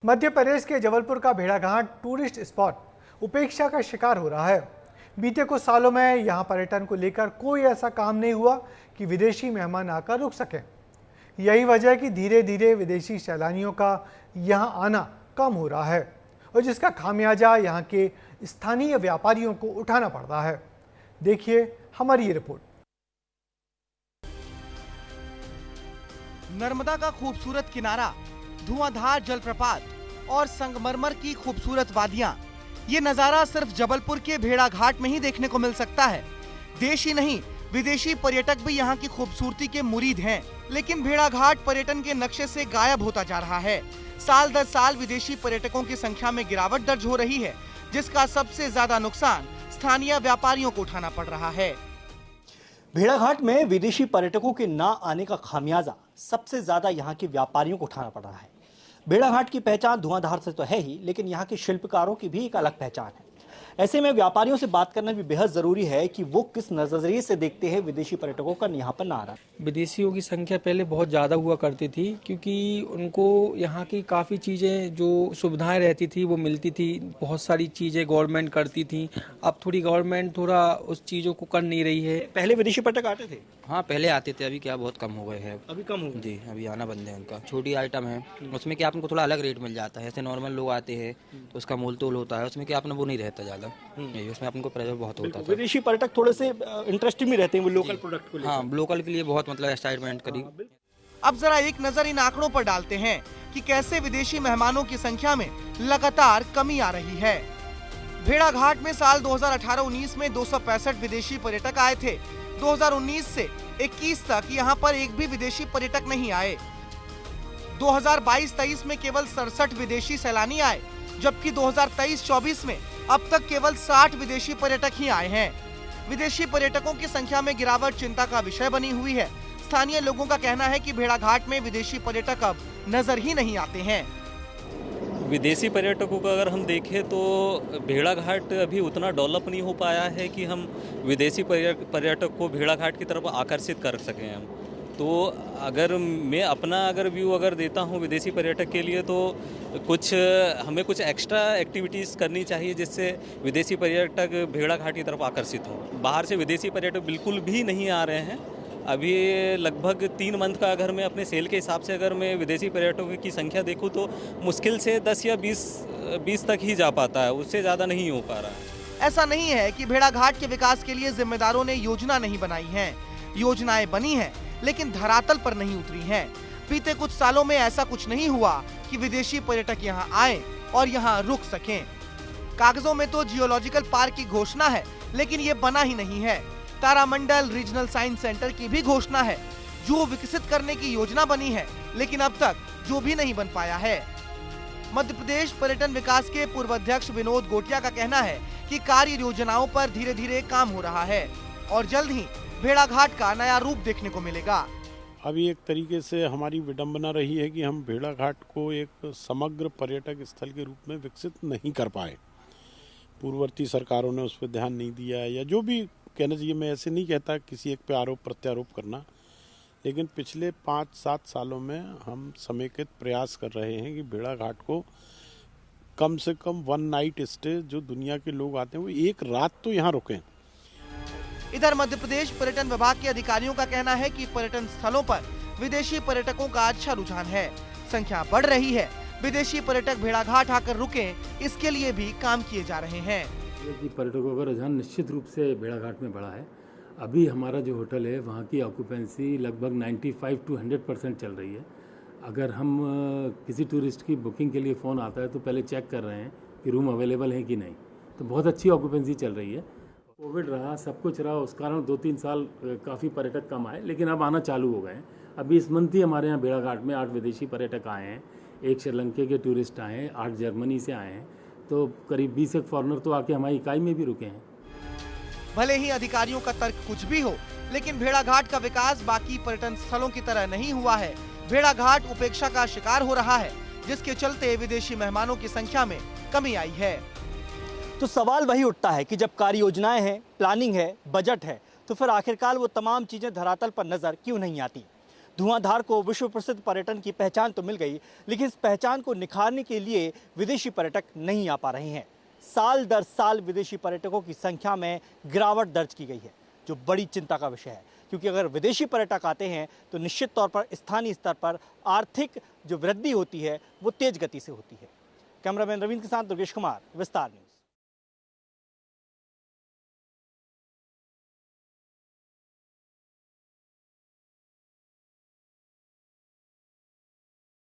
मध्य प्रदेश के जबलपुर का भेड़ाघाट टूरिस्ट स्पॉट उपेक्षा का शिकार हो रहा है। बीते कुछ सालों में यहां पर्यटन को लेकर कोई ऐसा काम नहीं हुआ कि विदेशी मेहमान आकर रुक सकें। यही वजह है कि धीरे धीरे विदेशी सैलानियों का यहां आना कम हो रहा है और जिसका खामियाजा यहां के स्थानीय व्यापारियों को उठाना पड़ रहा है। देखिए हमारी ये रिपोर्ट। नर्मदा का खूबसूरत किनारा, धुआंधार जलप्रपात और संगमरमर की खूबसूरत वादियां, ये नजारा सिर्फ जबलपुर के भेड़ाघाट में ही देखने को मिल सकता है। देश ही नहीं, विदेशी पर्यटक भी यहाँ की खूबसूरती के मुरीद हैं, लेकिन भेड़ाघाट पर्यटन के नक्शे से गायब होता जा रहा है। साल दर साल विदेशी पर्यटकों की संख्या में गिरावट दर्ज हो रही है, जिसका सबसे ज्यादा नुकसान स्थानीय व्यापारियों को उठाना पड़ रहा है। भेड़ाघाट में विदेशी पर्यटकों के ना आने का खामियाजा सबसे ज्यादा यहाँ के व्यापारियों को उठाना पड़ रहा है। भेड़ाघाट की पहचान धुआंधार से तो है ही, लेकिन यहाँ के शिल्पकारों की भी एक अलग पहचान है। ऐसे में व्यापारियों से बात करना भी बेहद जरूरी है कि वो किस नजरिए से देखते हैं विदेशी पर्यटकों का यहाँ पर ना आना। विदेशियों की संख्या पहले बहुत ज़्यादा हुआ करती थी, क्योंकि उनको यहाँ की काफ़ी चीज़ें जो सुविधाएं रहती थी वो मिलती थी। बहुत सारी चीज़ें गवर्नमेंट करती थी। अब थोड़ी गवर्नमेंट थोड़ा उस चीज़ों को कर नहीं रही है। पहले विदेशी पर्यटक आते थे? हाँ, पहले आते थे, अभी क्या बहुत कम हो गए हैं। अभी कम हो जी, अभी आना बंद है उनका। छोटी आइटम है, उसमें क्या आपको थोड़ा अलग रेट मिल जाता है। ऐसे नॉर्मल लोग आते हैं तो उसका मोल तोल होता है, उसमें क्या अपना वो नहीं रहता ज़्यादा, उसमें अपन को प्रेशर बहुत होता था। विदेशी पर्यटक थोड़े से इंटरेस्टिंग भी रहते हैं वो लोकल प्रोडक्ट को लेकर। हाँ, लोकल के लिए बहुत मतलब एक्साइटमेंट करी। अब जरा एक नजर इन आंकड़ों पर डालते हैं कि कैसे विदेशी मेहमानों की संख्या में लगातार कमी आ रही है। भेड़ाघाट में साल 2018-19 में 265 विदेशी पर्यटक आए थे। 2019 से 21 तक यहाँ पर एक भी विदेशी पर्यटक नहीं आए। 2022-23 में केवल 67 विदेशी सैलानी आए, जबकि 2023-24 में अब तक केवल 60 विदेशी पर्यटक ही आए हैं। विदेशी पर्यटकों की संख्या में गिरावट चिंता का विषय बनी हुई है। स्थानीय लोगों का कहना है कि भेड़ाघाट में विदेशी पर्यटक अब नजर ही नहीं आते हैं। विदेशी पर्यटकों का अगर हम देखें तो भेड़ाघाट अभी उतना डेवलप नहीं हो पाया है कि हम विदेशी पर्यटक को भेड़ाघाट की तरफ आकर्षित कर सकें हम। तो अगर मैं अपना व्यू देता हूँ विदेशी पर्यटक के लिए, तो हमें कुछ एक्स्ट्रा एक्टिविटीज़ करनी चाहिए जिससे विदेशी पर्यटक भेड़ाघाट की तरफ आकर्षित हों। बाहर से विदेशी पर्यटक बिल्कुल भी नहीं आ रहे हैं। अभी लगभग 3 मंथ का अगर मैं अपने सेल के हिसाब से अगर मैं विदेशी पर्यटकों की संख्या देखूं तो मुश्किल से 10 या 20 तक ही जा पाता है, उससे ज़्यादा नहीं हो पा रहा है। ऐसा नहीं है कि भेड़ाघाट के विकास के लिए जिम्मेदारों ने योजना नहीं बनाई है। योजनाएं बनी हैं, लेकिन धरातल पर नहीं उतरी हैं। बीते कुछ सालों में ऐसा कुछ नहीं हुआ कि विदेशी पर्यटक यहाँ आए और यहाँ रुक सकें। कागजों में तो जियोलॉजिकल पार्क की घोषणा है, लेकिन ये बना ही नहीं है। तारामंडल रीजनल साइंस सेंटर की भी घोषणा है, जो विकसित करने की योजना बनी है, लेकिन अब तक जो भी नहीं बन पाया है। मध्य प्रदेश पर्यटन विकास के पूर्व अध्यक्ष विनोद गोटिया का कहना है कि कार्य योजनाओं पर धीरे धीरे काम हो रहा है और जल्द ही भेड़ाघाट का नया रूप देखने को मिलेगा। अभी एक तरीके से हमारी विडंबना रही है कि हम भेड़ाघाट को एक समग्र पर्यटक स्थल के रूप में विकसित नहीं कर पाए। पूर्ववर्ती सरकारों ने उस पर ध्यान नहीं दिया, या जो भी कहना चाहिए, मैं ऐसे नहीं कहता किसी एक पे आरोप प्रत्यारोप करना, लेकिन पिछले 5-7 सालों में हम समेकित प्रयास कर रहे हैं कि भेड़ाघाट को कम से कम 1 नाइट स्टे, जो दुनिया के लोग आते हैं वो एक रात तो यहाँ रुकें। इधर मध्य प्रदेश पर्यटन विभाग के अधिकारियों का कहना है कि पर्यटन स्थलों पर विदेशी पर्यटकों का अच्छा रुझान है, संख्या बढ़ रही है। विदेशी पर्यटक भेड़ाघाट आकर रुकें, इसके लिए भी काम किए जा रहे हैं। पर्यटकों का रुझान निश्चित रूप से भेड़ाघाट में बढ़ा है। अभी हमारा जो होटल है वहाँ की ऑक्यूपेंसी लगभग 95 to 100% चल रही है। अगर हम किसी टूरिस्ट की बुकिंग के लिए फ़ोन आता है तो पहले चेक कर रहे हैं कि रूम अवेलेबल है कि नहीं, तो बहुत अच्छी ऑक्यूपेंसी चल रही है। कोविड रहा, सब कुछ रहा, उस कारण 2-3 साल काफ़ी पर्यटक कम आए, लेकिन अब आना चालू हो गए हैं। अभी इस मंथ ही हमारे यहाँ भेड़ाघाट में 8 विदेशी पर्यटक आए हैं, 1 श्रीलंका के टूरिस्ट आए हैं, 8 जर्मनी से आए हैं, तो करीब 20 एक फॉरनर तो आके हमारी इकाई में भी रुके हैं। भले ही अधिकारियों का तर्क कुछ भी हो, लेकिन भेड़ाघाट का विकास बाकी पर्यटन स्थलों की तरह नहीं हुआ है। भेड़ाघाट उपेक्षा का शिकार हो रहा है, जिसके चलते विदेशी मेहमानों की संख्या में कमी आई है। तो सवाल वही उठता है कि जब कार्य योजनाएं हैं, प्लानिंग है, बजट है, तो फिर आखिरकार वो तमाम चीजें धरातल पर नजर क्यों नहीं आती। धुआंधार को विश्व प्रसिद्ध पर्यटन की पहचान तो मिल गई, लेकिन इस पहचान को निखारने के लिए विदेशी पर्यटक नहीं आ पा रहे हैं। साल दर साल विदेशी पर्यटकों की संख्या में गिरावट दर्ज की गई है, जो बड़ी चिंता का विषय है, क्योंकि अगर विदेशी पर्यटक आते हैं तो निश्चित तौर पर स्थानीय स्तर पर आर्थिक जो वृद्धि होती है वो तेज गति से होती है। कैमरामैन रविंद्र के साथ दुर्गेश कुमार, विस्तार न्यूज।